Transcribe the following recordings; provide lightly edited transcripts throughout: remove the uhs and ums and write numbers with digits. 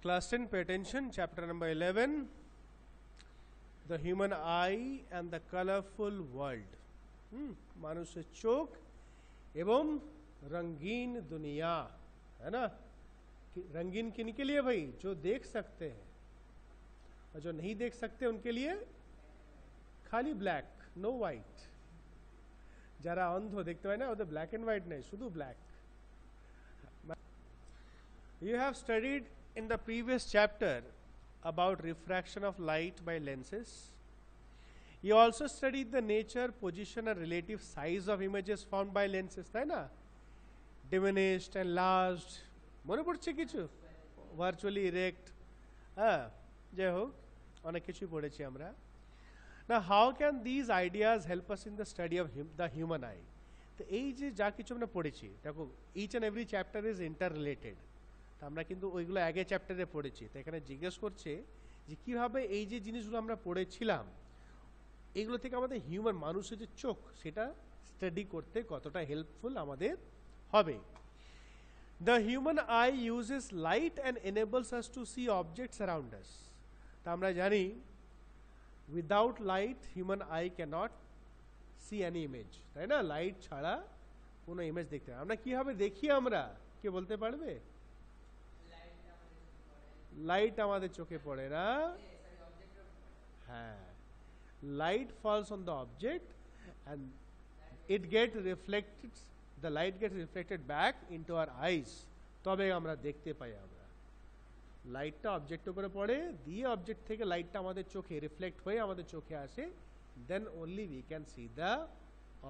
Class 10, pay attention. Chapter number 11, the human eye and the colorful world. মানুষের চোখ এবং रंगीन दुनिया, है ना. रंगीन किन के लिए भाई? जो देख सकते हैं, और जो नहीं देख सकते उनके लिए खाली ब्लैक, नो वाइट. যারা অন্ধ দেখতে পায় না ওদের ব্ল্যাক এন্ড হোয়াইট নেই, শুধু black. You have studied in the previous chapter about refraction of light by lenses. You also studied the nature, position and relative size of images formed by lenses, তাই না? Diminished, enlarged, মনে পড়ছে কিছু? Virtually erect, হ্যাঁ, যাই হোক অনেক কিছুই পড়েছি আমরা. Now how can these ideas help us in the study of the human eye? তো এই যে যা কিছু আমরা পড়েছি, দেখো each and every chapter is interrelated. তো আমরা কিন্তু ওইগুলো আগে চ্যাপ্টারে পড়েছি. তো এখানে জিজ্ঞেস করছে যে কীভাবে এই যে জিনিসগুলো আমরা পড়েছিলাম এগুলো থেকে আমাদের হিউম্যান মানুষের যে চোখ সেটা স্টাডি করতে কতটা হেল্পফুল আমাদের হবে. The human eye uses light and enables us to see objects around us. তা আমরা জানি without light human eye cannot see any image, তাই না? লাইট ছাড়া কোনো ইমেজ দেখতে পাই আমরা. কীভাবে দেখি আমরা, কে বলতে পারবে? লাইট আমাদের চোখে পড়ে না, হ্যাঁ, light falls on the object and it gets reflected, the light gets reflected back into our eyes, তবে আমরা দেখতে পাই. আমরা লাইটটা অবজেক্টের উপরে পড়ে দিয়ে অবজেক্ট থেকে লাইটটা আমাদের চোখে রিফ্লেক্ট হয়ে আমাদের চোখে আসে, then only we can see the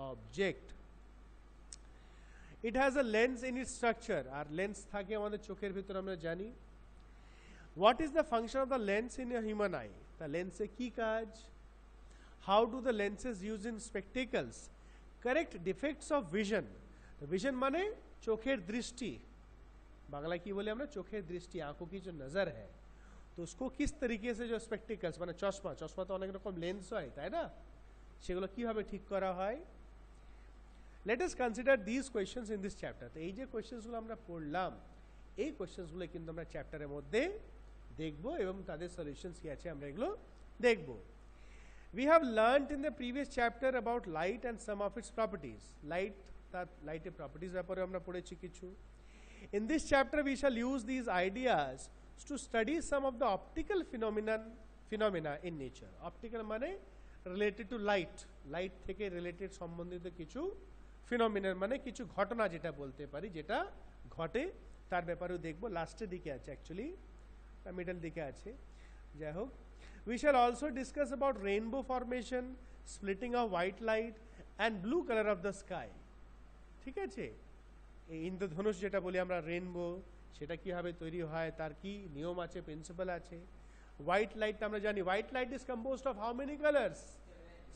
object. It has a lens in its structure, আর লেন্স থাকে আমাদের চোখের ভিতরে আমরা জানি. What is the function of the lens in a human eye? The লেন্সে কি কাজ? How do the lenses used in spectacles correct defects of vision? The vision মানে চোখের দৃষ্টি, বাংলায় কি বলি আমরা? চোখের দৃষ্টি, आंखों की जो नज़र है, तो उसको किस तरीके से जो spectacles মানে চশমা, চশমা তো অনেক রকম লেন্স হয় তাই না, সেগুলো কিভাবে ঠিক করা হয়. Let us consider these questions in this chapter. তো এই যে কোয়েশ্চেন্সগুলো আমরা পড়লাম এই কোয়েশ্চেন্সগুলো কিন্তু আমরা চ্যাপ্টারের মধ্যে দেখব এবং তাদের সলিউশনস কি আছে আমরা এগুলো দেখব. We have learnt in the previous chapter about light and some of its properties. Light, তার লাইটের প্রপার্টিজ ব্যাপারে আমরা পড়েছি কিছু. In this chapter we shall use these ideas to study some of the optical phenomena in nature. Optical মানে related to light, light থেকে related সম্বন্ধিত কিছু phenomena মানে কিছু ঘটনা যেটা বলতে পারি, যেটা ঘটে তার ব্যাপারেও দেখব. লাস্টের দিকে আছে, অ্যাকচুয়ালি মিডল দিকে আছে, যাই হোক. We shall also discuss about rainbow formation, splitting of white light and blue color of the sky. ঠিক আছে, এই ইন্দ্রধনুষ যেটা বলি আমরা রেইনবো, সেটা কিভাবে তৈরি হয়, তার কি নিয়ম আছে, প্রিন্সিপাল আছে. হোয়াইট লাইটটা আমরা জানি, white light is composed of how many colours?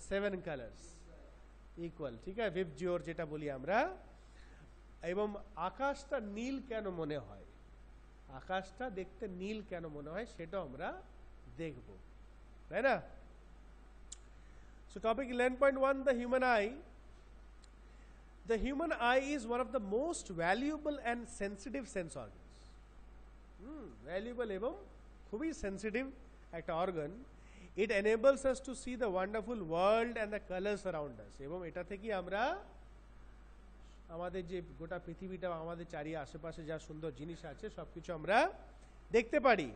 7 colours equal, ঠিক আছে, ভিবজিওর যেটা বলি আমরা. এবং আকাশটা নীল কেন মনে হয়, আকাশটা দেখতে নীল কেন মনে হয় সেটাও আমরা দেখব, তাই না? So topic 11.1, the human eye. The human eye is one of the most valuable and sensitive sense organs. Valuable এবং খুবই sensitive একটা organ. It enables us to see the wonderful world and the colors around us. এবং এটা থেকে আমরা আমাদের যে গোটা পৃথিবীটা আমাদের চারিয়ে আশেপাশে যা সুন্দর জিনিস আছে সবকিছু আমরা দেখতে পারি.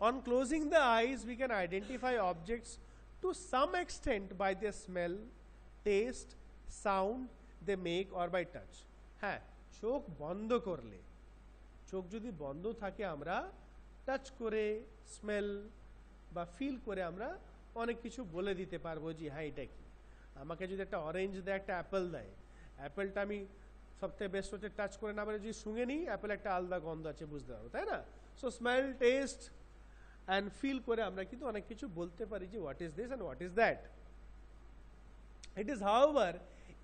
On closing the eyes we can identify objects to some extent by their smell, taste, sound they make or by touch. হ্যাঁ, চোখ বন্ধ করলে, চোখ যদি বন্ধ থাকে আমরা টাচ করে, স্মেল বা ফিল করে আমরা অনেক কিছু বলে দিতে পারবো যে হ্যাঁ এটা কি. আমাকে যদি একটা অরেঞ্জ দেয়, একটা অ্যাপেল দেয়, অ্যাপেলটা আমি সবথেকে বেস্ট হচ্ছে টাচ করে না বলে যদি শুঙে নিই, অ্যাপেল একটা আলাদা গন্ধ আছে বুঝতে পারবো, তাই না? So smell, taste and feel করে আমরা কিন্তু অনেক কিছু বলতে পারি যে what is this and what is that. It is however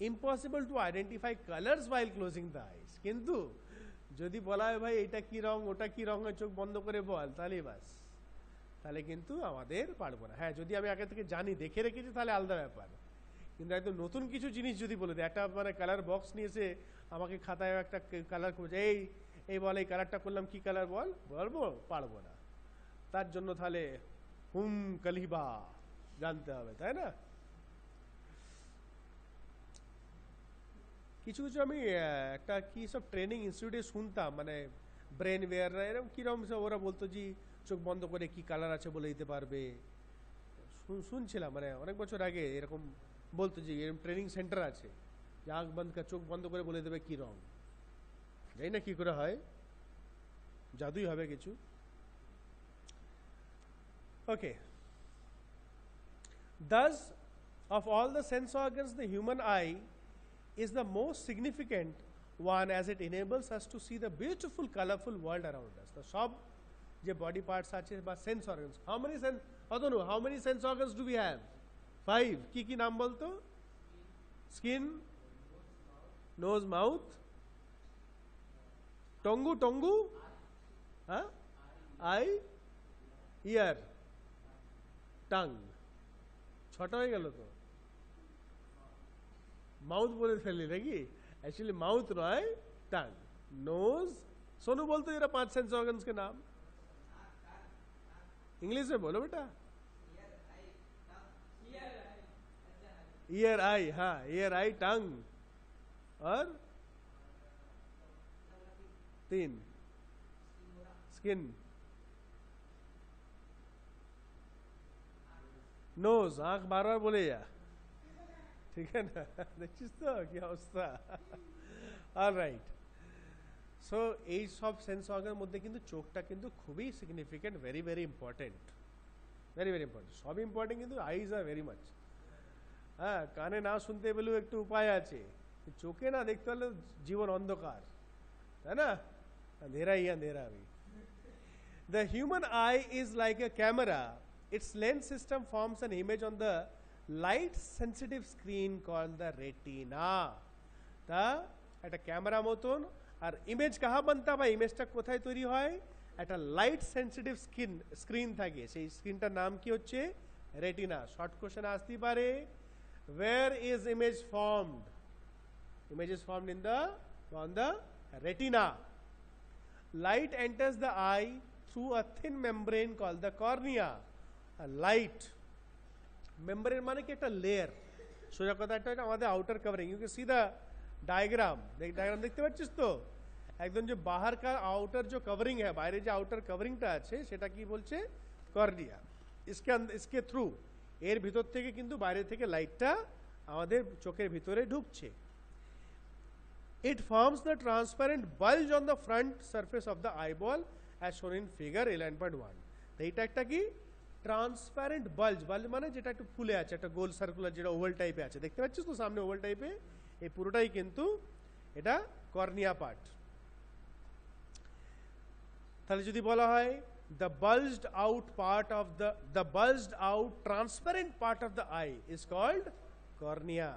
impossible to identify colors while closing the eyes. কিন্তু যদি বলা হয় ভাই এটা কি রং, ওটা কি রং, চোখ বন্ধ করে বল, তাহলে বাস, তাহলে কিন্তু আমাদের পারবো না. হ্যাঁ, যদি আমি আগে থেকে জানি, দেখে রেখেছি, তাহলে আলাদা ব্যাপার. কিন্তু একদম নতুন কিছু জিনিস যদি বলে দেয়, একটা মানে কালার বক্স নিয়ে এসে আমাকে খাতায় একটা কালার খুঁজে, এই এই বলে এই কালারটা করলাম কি কালার বল, বলবো পারবো না, তার জন্য তাহলে হুম কালিবা জানতে হবে, তাই না? কিছু কিছু আমি একটা কি সব ট্রেনিং ইনস্টিটিউটে শুনতাম, মানে ব্রেন ওয়্যাররা এরকম কিরকম সব ওরা বলতো যে চোখ বন্ধ করে কি কালার আছে বলে দিতে পারবে, শুনছিলাম মানে অনেক বছর আগে এরকম বলতো যে এরকম ট্রেনিং সেন্টার আছে যে আঁখ বন্ধ চোখ বন্ধ করে বলে দেবে কি রং, জানি না কি করে হয়, জাদুই হবে কিছু। ওকে, thus of all the sense organs the human eye is the most significant one as it enables us to see the beautiful colorful world around us. The সব যে body parts আছে বা sense organs, how many sense, Adonu, how many sense organs do we have? 5. কি কি নাম বলতো? Skin, nose, mouth, tongu, huh? Eye, ear, tongue. ছটা হয়ে গেল তো, মাউথ বলে ফেললি নাকি? অ্যাকচুয়ালি মাউথ নয়, টাং, নোজ। सोनू बोलते जरा 5 सेंस ऑर्गन्स के नाम इंग्लिश में बोलो बेटा। ईयर आई, हाँ ईयर आई टंग, और 3 स्किन, নোজ, आंख बार बार बोले जा, ठीक है ना? देखिस तो क्या अवस्था। অলরাইট, সো এই সব সেন্স অর্গানের মধ্যে কিন্তু চোখটা কিন্তু খুবই significant, very very important, very very important, সব ইম্পর্টেন্ট কিন্তু আইজ আর ভেরি মাচ। হ্যাঁ, কানে না শুনতে পেলেও একটু উপায় আছে, চোখে না দেখতে হলে জীবন অন্ধকার, তাই না? अंधेरा ही अंधेरा अभी। The human eye is like a camera. Its lens system forms an image on the light sensitive screen called the retina. তা একটা ক্যামেরা মতন, আর ইমেজ কাহা বানতা বা ইমেজটা কোথায় তৈরি হয়? একটা লাইট সেন্সিটিভ স্ক্রিন থাকে, সেই স্ক্রিনটার নাম কি হচ্ছে? রেটিনা। শর্ট কোশ্চেন আসতেই পারে, where is image formed? Image is formed in the on the retina. Light enters the eye through a thin membrane called the cornea. A light membrane মানে কি? একটা লেয়ার, সোজা কথা একটা আমাদের outer covering. You can see the diagram, diagram देखते পাচ্ছিস তো? একদম যে বাহার কা আউটার जो कवरिंग है, বাইরে যে আউটার কভারিংটা আছে সেটা কি বলছে? কর্নিয়া। इसके থ্রু, এর ভিতর থেকে কিন্তু বাইরে থেকে লাইটটা আমাদের চোখের ভিতরে ঢুকছে। It forms the transparent bulge on the front surface of the eyeball as shown in figure 11.1. তো এইটা একটা কি? ট্রান্সপারেন্ট বাল্জ। বাল্জ মানে যেটা একটু ফুলে আছে, একটা গোল সার্কুলার, যেটা ওভাল টাইপে আছে, দেখতে পাচ্ছিস তো সামনে ওভাল টাইপে? এই পুরোটাই কিন্তু এটা কর্নিয়া পার্ট। তাহলে যদি বলা হয় the bulged out part of the bulged out transparent part of the eye is called cornea.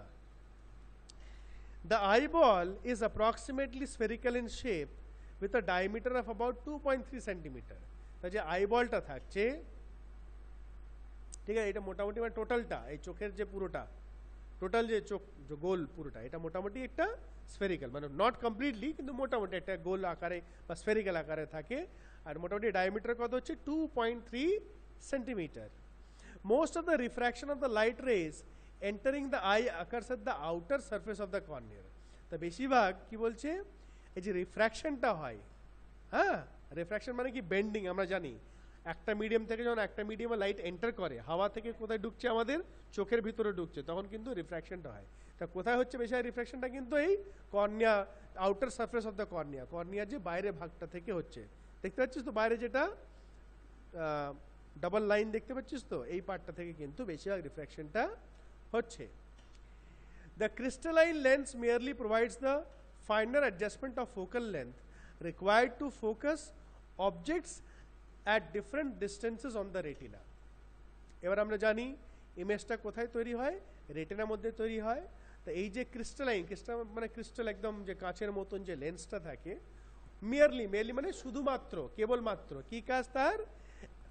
The eyeball is approximately spherical in shape with a diameter of about 2.3 centimeter. তাই যে আইবলটা থাকছে, ঠিক আছে, এটা মোটামুটি মানে টোটালটা, এই চোখের যে পুরোটা টোটাল যে চোখ যে গোল পুরোটা, এটা মোটামুটি একটা স্ফেরিক্যাল, মানে নট কমপ্লিটলি কিন্তু মোটামুটি একটা গোল আকারে বা স্ফেরিক্যাল আকারে থাকে। আর মোটামুটি ডায়ামিটার কত হচ্ছে? 2.3 centimetre. Most of the refraction of the light rays entering the eye occurs at the outer surface of the cornea. তা বেশিরভাগ কি বলছে? এই যে রিফ্র্যাকশনটা হয়, হ্যাঁ, রিফ্র্যাকশন মানে কি? বেন্ডিং। আমরা জানি একটা মিডিয়াম থেকে যখন একটা মিডিয়ামে লাইট এন্টার করে, হাওয়া থেকে কোথায় ঢুকছে? আমাদের চোখের ভিতরে ঢুকছে, তখন কিন্তু রিফ্র্যাকশনটা হয়। তা কোথায় হচ্ছে বেশি রিফ্র্যাকশনটা? কিন্তু এই cornea, outer surface of the cornea, কর্নিয়ার যে বাইরের ভাগটা থেকে হচ্ছে। দেখতে পাচ্ছিস তো বাইরে যেটা ডাবল লাইন দেখতে পাচ্ছিস তো? এই পার্টটা থেকে কিন্তু বেশিরভাগ রিফ্র্যাকশনটা হচ্ছে। The crystalline lens merely provides the finer adjustment of focal length required to focus objects at different distances on the retina. এবার আমরা জানি ইমেজটা কোথায় তৈরি হয়? রেটিনার মধ্যে তৈরি হয়। তো এই যে ক্রিস্টালাইন, ক্রিস্টাল মানে ক্রিস্টাল, একদম যে কাঁচের মতন যে লেন্সটা থাকে, মেয়ারলি মানে শুধুমাত্র, কেবলমাত্র কি কাজ তার?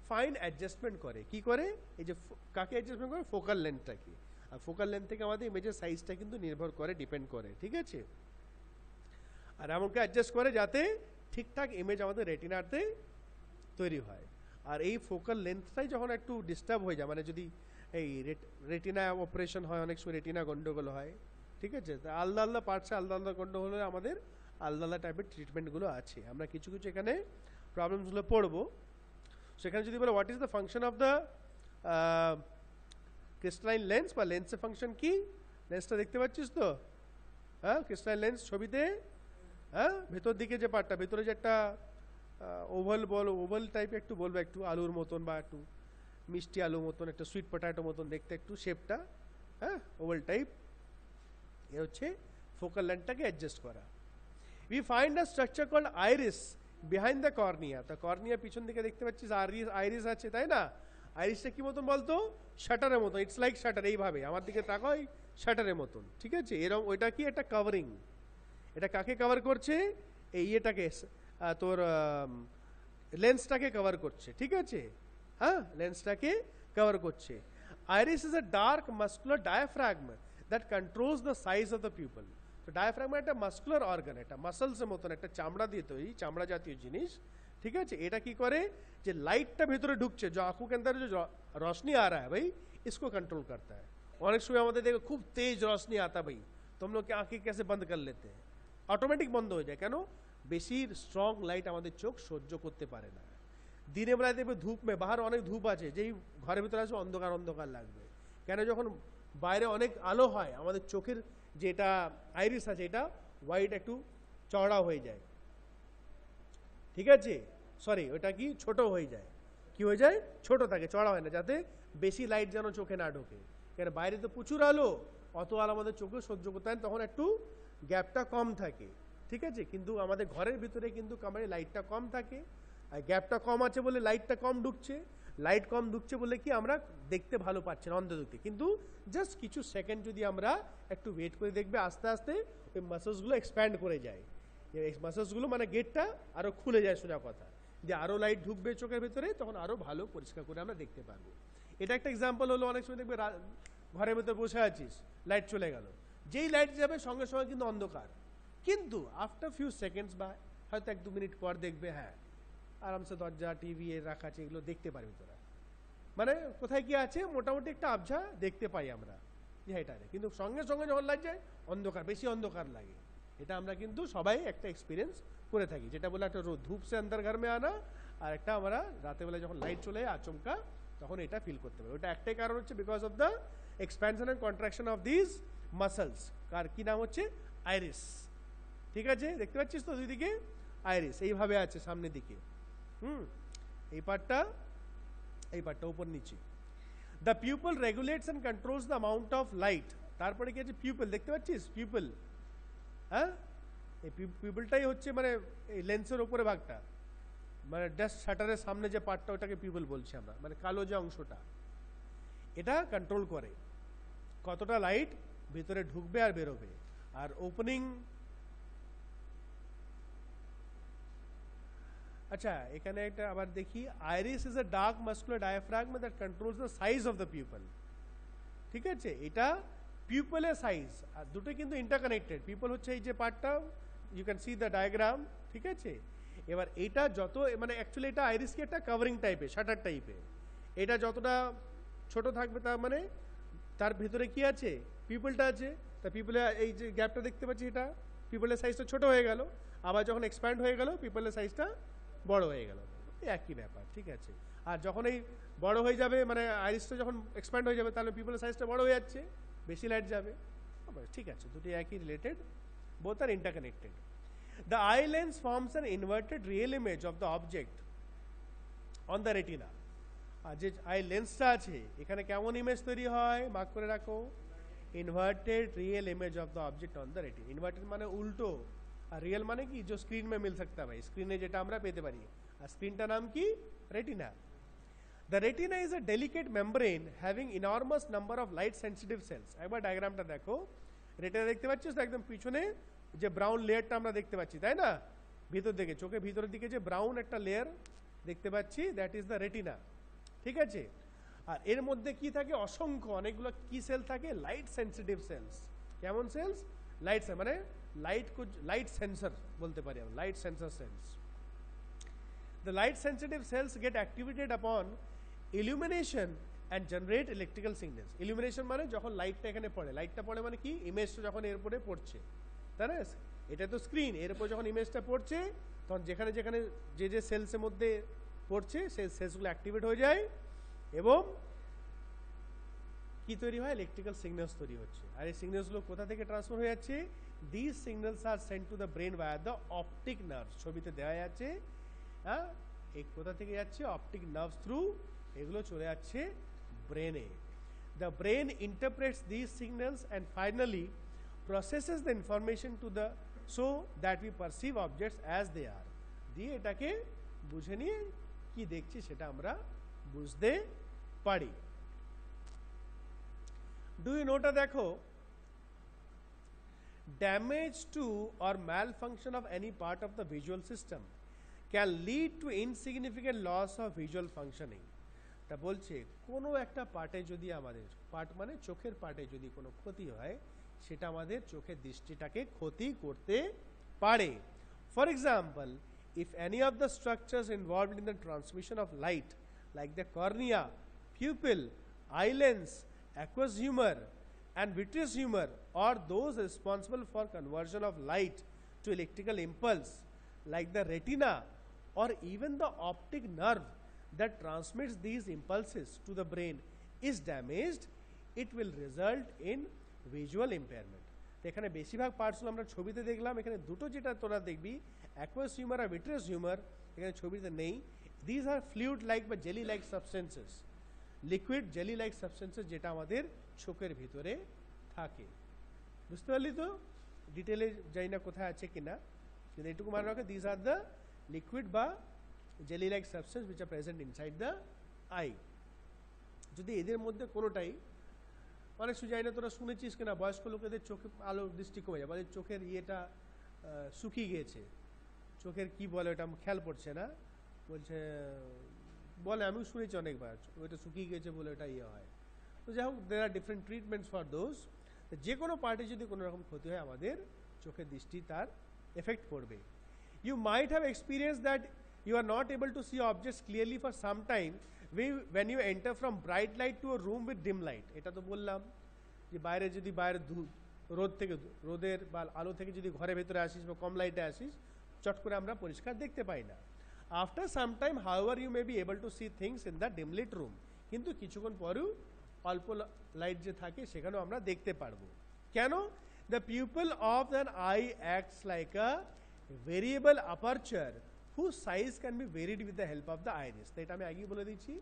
ফাইন অ্যাডজাস্টমেন্ট করে। কি করে? এই যে কাকে অ্যাডজাস্টমেন্ট করে? ফোকাল লেন্থটাকে। আর ফোকাল লেন্থ থেকে আমাদের ইমেজের সাইজটা কিন্তু নির্ভর করে, ডিপেন্ড করে, ঠিক আছে? আর এমনকি অ্যাডজাস্ট করে যাতে ঠিকঠাক ইমেজ আমাদের রেটিনাতে তৈরি হয়। আর এই ফোকাল লেন্থটাই যখন একটু ডিস্টার্ব হয়ে যায়, মানে যদি এই রেটিনা অপারেশন হয়, অনেক সময় রেটিনা গন্ডগোল হয়, ঠিক আছে, তা আলাদা আলাদা পার্টসে আলাদা আলাদা গন্ডগোল হলে আমাদের আলাদা আলাদা টাইপের ট্রিটমেন্টগুলো আছে। আমরা কিছু কিছু এখানে প্রবলেমসগুলো পড়বো। সেখানে যদি বলে what is the function of the crystalline lens, বা লেন্সের ফাংশন কি, লেন্সটা দেখতে পাচ্ছিস তো, হ্যাঁ, ক্রিস্টালাইন লেন্স ছবিতে, হ্যাঁ, ভেতর দিকে যে পার্টটা, ভেতরে যে একটা ওভাল ওভাল টাইপ একটু বলবো, একটু আলুর মতন বা একটু মিষ্টি আলুর মতন, একটা সুইট পটাটো মতন দেখতে একটু শেপটা, হ্যাঁ, ওভাল টাইপ। এ হচ্ছে ফোকাল লেন্থটাকে অ্যাডজাস্ট করা। We find a structure called iris behind the cornea. তা কর্নিয়া পিছন দিকে দেখতে পাচ্ছিস আইরিস আছে, তাই না? আইরিসটা কি মতন বলতো? শাটারের মতন, ইটস লাইক শাটার, এইভাবে আমার দিকে তাকাও, শাটারের মতন, ঠিক আছে। এরকম ওইটা কি একটা কাভারিং, এটা কাকে কভার করছে? এই ইয়েটাকে, তোর লেন্সটাকে কভার করছে, ঠিক আছে, হ্যাঁ, লেন্সটাকে কভার করছে। Iris is a dark muscular diaphragm that controls the size of the pupil. তো ডায়াফ্রাগম একটা মাস্কুলার অর্গান, একটা মাসলসের মতন, একটা চামড়া দিয়ে তৈরি, চামড়া জাতীয় জিনিস, ঠিক আছে। এটা কি করে, যে লাইটটা ভেতরে ঢুকছে, जो आंखों के अंदर जो रोशनी आ रहा है भाई, इसको कंट्रोल करता है। অনেক সময় আমাদের দেখো খুব তেজ রোশনি आता भाई, तो हम लोग की आंखें कैसे बंद कर लेते हैं, অটোমেটিক বন্ধ হয়ে যায়। কেন? বেশি স্ট্রং লাইট আমাদের চোখ সহ্য করতে পারে না। দিনের বেলায় দেখবে ধূপ মে, বাহার অনেক ধূপ আছে, যেই ঘরের ভিতরে আসবে অন্ধকার অন্ধকার লাগবে। কেন? যখন বাইরে অনেক আলো হয়, আমাদের চোখের যেটা আইরিস আছে, এটা হোয়াইট একটু চওড়া হয়ে যায়, ঠিক আছে, সরি, ওটা কি ছোট হয়ে যায়, কি হয়ে যায়, ছোট থাকে, চড়া হয় না, যাতে বেশি লাইট যেন চোখে না ঢোকে। কেন? বাইরে তো প্রচুর আলো, অত আলো আমাদের চোখে সহ্য করতে হয়, তখন একটু গ্যাপটা কম থাকে, ঠিক আছে। কিন্তু আমাদের ঘরের ভিতরে কিন্তু কামড়ে লাইটটা কম থাকে, আর গ্যাপটা কম আছে বলে লাইটটা কম ঢুকছে। লাইট কম ঢুকছে বলে কি আমরা দেখতে ভালো পাচ্ছি না, অন্ধ দেখতে। কিন্তু জাস্ট কিছু সেকেন্ড যদি আমরা একটু ওয়েট করে দেখবে, আস্তে আস্তে ওই মাসলসগুলো এক্সপ্যান্ড করে যায়, এই মাসলসগুলো মানে গেটটা আরো খুলে যায়, সোজা কথা, যে আরো লাইট ঢুকবে চোখের ভিতরে, তখন আরো ভালো পরিষ্কার করে আমরা দেখতে পারবো। এটা একটা এক্সাম্পল হলো, অনেক সময় দেখবে ঘরের ভিতরে বসে আছিস, লাইট চলে গেল, যেই লাইট যাবে সঙ্গে সঙ্গে কিন্তু অন্ধকার, কিন্তু আফটার ফিউ সেকেন্ডস বা হয়তো 1-2 মিনিট পর দেখবে, হ্যাঁ, আরামসে দরজা টিভি রাখা আছে, এগুলো দেখতে পারবি তোরা, মানে কোথায় কি আছে মোটামুটি একটা আবঝা দেখতে পাই আমরা, যে এটা, কিন্তু সঙ্গে সঙ্গে যখন লাইট যায় অন্ধকার, বেশি অন্ধকার লাগে। এটা আমরা কিন্তু সবাই একটা এক্সপিরিয়েন্স করে থাকি, যেটা বলে একটা ধূপ সে অন্দর ঘর মে আনা, আর একটা আমরা রাতে বেলা যখন লাইট চলে আচমকা, তখন এটা ফিল করতে পারি। ওটা একটাই কারণ হচ্ছে because of the expansion and contraction of this muscles. কার কি নাম হচ্ছে? আইরিস, ঠিক আছে, দেখতে পাচ্ছিস তো দুই দিকে আইরিস এইভাবে আছে সামনের দিকে, এই পার্টটা উপর নিচে। The pupil regulates and controls the amount of light. তারপরে কি আছে? পিউপল, দেখতে পাচ্ছিস পিউপল, হ্যাঁ, এই পিউপলটাই হচ্ছে মানে এই লেন্সের উপরে ভাগটা, মানে জাস্ট শাটারের সামনে যে পার্টটা, ওটাকে পিউপল বলছি আমরা, মানে কালো যে অংশটা, এটা কন্ট্রোল করে কতটা লাইট ভিতরে ঢুকবে আর বেরোবে। আর ওপেনিং, আচ্ছা এখানে একটা আবার দেখি, iris is a dark muscular diaphragm that controls the size of the pupil, ঠিক আছে। এটা পিউপলের সাইজ, আর দুটো কিন্তু ইন্টারকানেক্টেড। পিউপল হচ্ছে এই যে পার্টটা, you can see the diagram, ঠিক আছে। এবার এটা যত মানে অ্যাকচুয়ালি এটা আইরিস কি একটা কাভারিং টাইপের, শাটার টাইপের, এটা যতটা ছোট থাকবে তার মানে তার ভিতরে কি আছে? পিউপলটা আছে। তা পিউপলের এই যে গ্যাপটা দেখতে পাচ্ছি, এটা পিউপলের সাইজটা ছোট হয়ে গেল, আবার যখন এক্সপ্যান্ড হয়ে গেল পিউপলের সাইজটা বড় হয়ে গেল, একই ব্যাপার, ঠিক আছে। আর যখন এই বড় হয়ে যাবে, মানে আইরিসটা যখন এক্সপ্যান্ড হয়ে যাবে, তাহলে পিউপলের সাইজটা বড় হয়ে যাচ্ছে, বেশি লাইট যাবে, ঠিক আছে, দুটি একই related, both are interconnected. The eye lens forms an inverted real image of the object on the retina. আর যে আই লেন্সটা আছে এখানে কেমন ইমেজ তৈরি হয়, মার্ক করে রাখো, inverted real image of the object on the retina. Inverted মানে উল্টো, আর রিয়েল মানে কি, जो স্ক্রিন में मिल सकता है, স্ক্রিনে যেটা আমরা পেতে পারি, আর স্ক্রিনটার নাম কি? Retina. The retina is a delicate membrane having enormous number of light sensitive cells. একবার ডায়াগ্রামটা দেখো, রেটিনা দেখতে পাচ্ছিস তো একদম পিছনে যে ব্রাউন লেয়ারটা আমরা দেখতে পাচ্ছি, তাই না, ভিতর দিকে, চোখের ভিতরের দিকে যে ব্রাউন একটা লেয়ার দেখতে পাচ্ছি, দ্যাট ইজ দ্য রেটিনা, ঠিক আছে। আর এর মধ্যে কি থাকে? অসংখ্য অনেকগুলো কি সেল থাকে? Light sensitive cells. কেমন সেলস? লাইট, মানে লাইট সেন্সর বলতে পারি আমরা, light sensor cells. The light sensitive cells get activated upon illumination and generate electrical signals. Illumination মানে যখন লাইটটা এখানে পড়ে, লাইটটা পড়ে মানে কি, ইমেজটা যখন এর উপরে পড়ছে, তাই না, এটা তো স্ক্রিন, এর উপর যখন ইমেজটা পড়ছে তখন যেখানে যেখানে যে সেলসের মধ্যে পড়ছে সেই সেলসগুলো অ্যাক্টিভেট হয়ে যায় এবং কি তৈরি হয়, ইলেকট্রিক্যাল সিগন্যালস তৈরি হচ্ছে। আর এই সিগন্যালসগুলো কোথা থেকে ট্রান্সফার হয়ে যাচ্ছে, this signals are sent to the brain via the optic nerves, ছবিতে দেওয়া যাচ্ছে। হ্যাঁ, এই কোথা থেকে যাচ্ছে, অপটিক নার্ভস থ্রু, এগুলো চলে যাচ্ছে ব্রেনে। The brain interprets these signals and finally processes the information to the so that we perceive objects as they are. দিয়ে এটাকে বুঝে নিয়ে কি দেখছি সেটা আমরা বুঝতে পারি। ডু ইউ নোটা দেখো, damage to or malfunction of any part of the visual system can lead to insignificant loss of visual functioning. তা বলছে কোনো একটা পার্টে যদি আমাদের, পার্ট মানে চোখের পার্টে যদি কোনো ক্ষতি হয় সেটা আমাদের চোখের দৃষ্টিটাকে ক্ষতি করতে পারে। For example, if any of the structures involved in the transmission of light like the cornea, pupil, eye lens, aqueous humor and vitreous humor, or those responsible for conversion of light to electrical impulse like the retina or even the optic nerve that transmits these impulses to the brain is damaged, it will result in visual impairment. এখানে বেশিরভাগ পার্টসগুলো আমরা ছবিতে দেখলাম, এখানে দুটো যেটা তোরা দেখবি, অ্যাকুয়াস হিউমার আর ভিট্রিয়াস হিউমার, এখানে ছবিতে নেই। দিস আর ফ্লুইড লাইক বা jelly like substances, liquid jelly like substances যেটা আমাদের চোখের ভিতরে থাকে। বুঝতে পারলি তো? ডিটেলে যাই না কোথায় আছে কিনা, কিন্তু এটুকু মনে রাখো, দিস আর দ্য লিকুইড বা jelly like substance which are present inside the eye. যদি এদের মধ্যে কোনোটাই, অনেক সময় জানি না তোরা শুনেছিস কিনা, বয়স্ক লোকেদের চোখে আলো দৃষ্টি কমে যায়, বলে চোখের ইয়েটা শুকিয়ে গিয়েছে, চোখের কি বলে ওটা খেয়াল পড়ছে না, বলছে, বলে আমিও শুনেছি অনেকবার, ওইটা শুকিয়ে গিয়েছে বলে ওটা ইয়ে হয়। তো যাই হোক, দের আর ডিফারেন্ট ট্রিটমেন্টস ফর দোজ। যে কোনো পার্টে যদি কোনো রকম ক্ষতি হয় আমাদের চোখের দৃষ্টি তার এফেক্ট পড়বে। You might have experience that you are not able to see objects clearly for some time when you enter from bright light to a room with dim light. এটা তো বললাম যে বাইরে যদি বাইরে রোদ থেকে, রোদের বা আলো থেকে যদি ঘরের ভেতরে আসিস বা কম লাইটে আসিস, চট করে আমরা পরিষ্কার দেখতে পাই না। After some time however you may be able to see things in the dim lit room, কিন্তু কিছুক্ষণ পরেও অল্প লাইট যে থাকে সেখানেও আমরা দেখতে পারবো। কেন? The pupil of an eye acts like a variable aperture whose size can be varied with the help of the iris. তো এটা আমি আগেই বলে দিচ্ছি,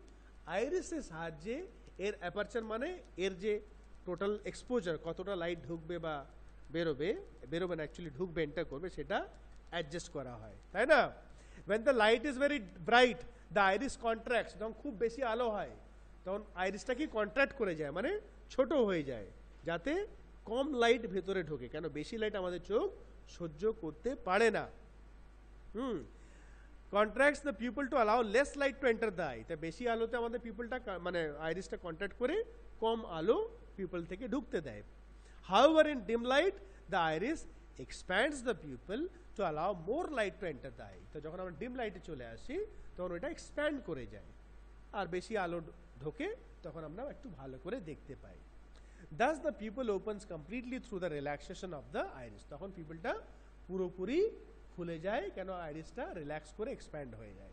আইরিসের সাহায্যে এর অ্যাপারচার মানে এর যে টোটাল এক্সপোজার, কতটা লাইট ঢুকবে বা বেরোবে না, অ্যাকচুয়ালি ঢুকবে এন্টার করবে, সেটা অ্যাডজাস্ট করা হয়, তাই না? when the light is very bright the iris contracts, যখন খুব বেশি আলো হয় তখন আইরিসটা কি কন্ট্রাক্ট করে যায়, মানে ছোট হয়ে যায়, যাতে কম লাইট ভেতরে ঢোকে। কেন? বেশি লাইট আমাদের চোখ সহ্য করতে পারে না। contracts the pupil to allow less light to enter the eye. তা বেশি আলোতে আমাদের পিপলটা মানে আইরিসটা কন্ট্রাক্ট করে কম আলো পিপল থেকে ঢুকতে দেয়। however in dim light the iris expands the pupil to allow more light to enter the eye. তো যখন আমরা ডিম লাইটে চলে আসি তখন ওটা এক্সপ্যান্ড করে যায়, আর বেশি আলো ঢোকে, তখন আমরা একটু ভালো করে দেখতে পাই। thus the pupil opens completely through the relaxation of the iris. তখন পিপলটা পুরোপুরি খুলে যায়, কেন? আইরিসটা রিল্যাক্স করে এক্সপ্যান্ড হয়ে যায়।